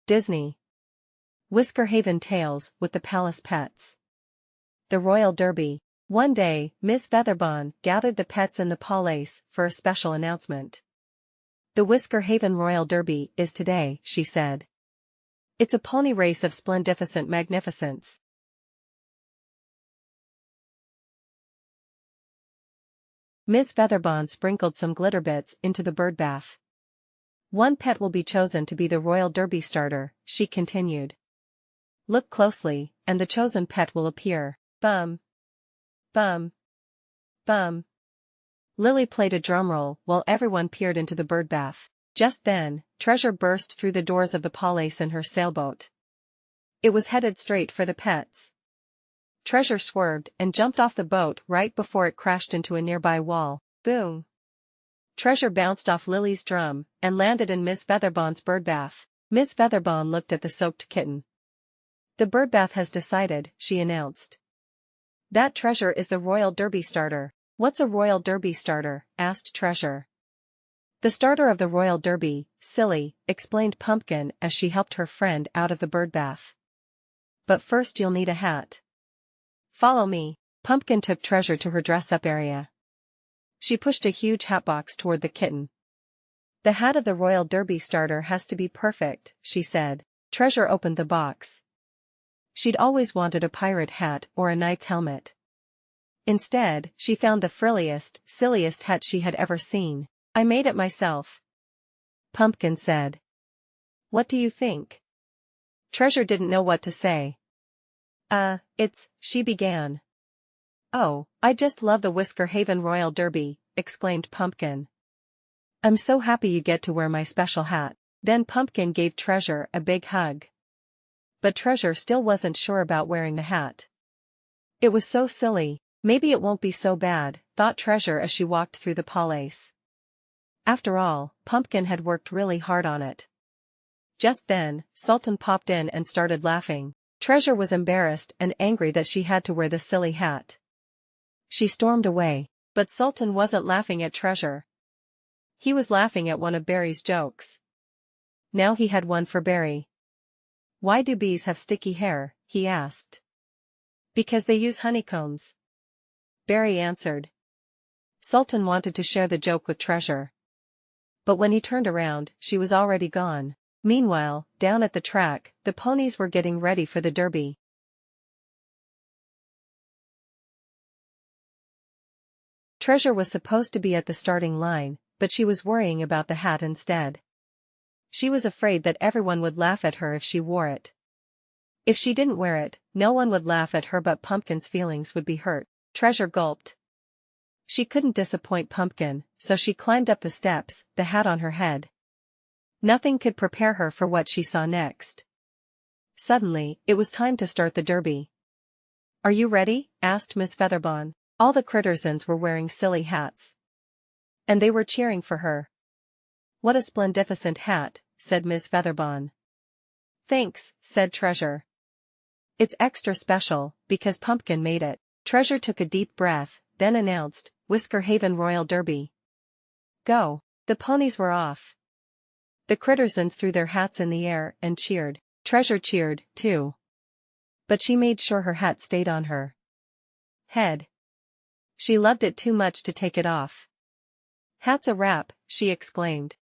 Disney Whisker Haven Tales with the Palace Pets. The Royal Derby. One day, Miss Featherbon gathered the pets in the palace for a special announcement. "The Whisker Haven Royal Derby is today," she said. "It's a pony race of splendificent magnificence. Miss Featherbon sprinkled some glitter bits into the bird bath. "One pet will be chosen to be the Royal Derby starter," she continued. "Look closely, and the chosen pet will appear. Bum. Bum. Bum." Lily played a drumroll while everyone peered into the bird bath. Just then, Treasure burst through the doors of the palace in her sailboat. It was headed straight for the pets. Treasure swerved and jumped off the boat right before it crashed into a nearby wall. Boom! Treasure bounced off Lily's drum and landed in Miss Featherbon's birdbath. Miss Featherbon looked at the soaked kitten. "The birdbath has decided," she announced. "That Treasure is the Royal Derby starter." "What's a Royal Derby starter?" asked Treasure. "The starter of the Royal Derby, silly," explained Pumpkin as she helped her friend out of the birdbath. "But first you'll need a hat. Follow me." Pumpkin took Treasure to her dress-up area. She pushed a huge hatbox toward the kitten. "The hat of the Royal Derby starter has to be perfect," she said. Treasure opened the box. She'd always wanted a pirate hat or a knight's helmet. Instead, she found the frilliest, silliest hat she had ever seen. "I made it myself," Pumpkin said. "What do you think?" Treasure didn't know what to say. She began. "Oh, I just love the Whisker Haven Royal Derby," exclaimed Pumpkin. "I'm so happy you get to wear my special hat." Then Pumpkin gave Treasure a big hug. But Treasure still wasn't sure about wearing the hat. It was so silly. Maybe it won't be so bad, thought Treasure as she walked through the palace. After all, Pumpkin had worked really hard on it. Just then, Sultan popped in and started laughing. Treasure was embarrassed and angry that she had to wear the silly hat. She stormed away, but Sultan wasn't laughing at Treasure. He was laughing at one of Barry's jokes. Now he had one for Barry. "Why do bees have sticky hair?" he asked. "Because they use honeycombs," Barry answered. Sultan wanted to share the joke with Treasure. But when he turned around, she was already gone. Meanwhile, down at the track, the ponies were getting ready for the derby. Treasure was supposed to be at the starting line, but she was worrying about the hat instead. She was afraid that everyone would laugh at her if she wore it. If she didn't wear it, no one would laugh at her, but Pumpkin's feelings would be hurt. Treasure gulped. She couldn't disappoint Pumpkin, so she climbed up the steps, the hat on her head. Nothing could prepare her for what she saw next. Suddenly, it was time to start the derby. "Are you ready?" asked Miss Featherbon. All the Crittersons were wearing silly hats. And they were cheering for her. "What a splendificent hat," said Miss Featherbon. "Thanks," said Treasure. "It's extra special, because Pumpkin made it." Treasure took a deep breath, then announced, "Whisker Haven Royal Derby. Go." The ponies were off. The Crittersons threw their hats in the air and cheered. Treasure cheered, too. But she made sure her hat stayed on her head. She loved it too much to take it off. "Hat's a wrap," she exclaimed.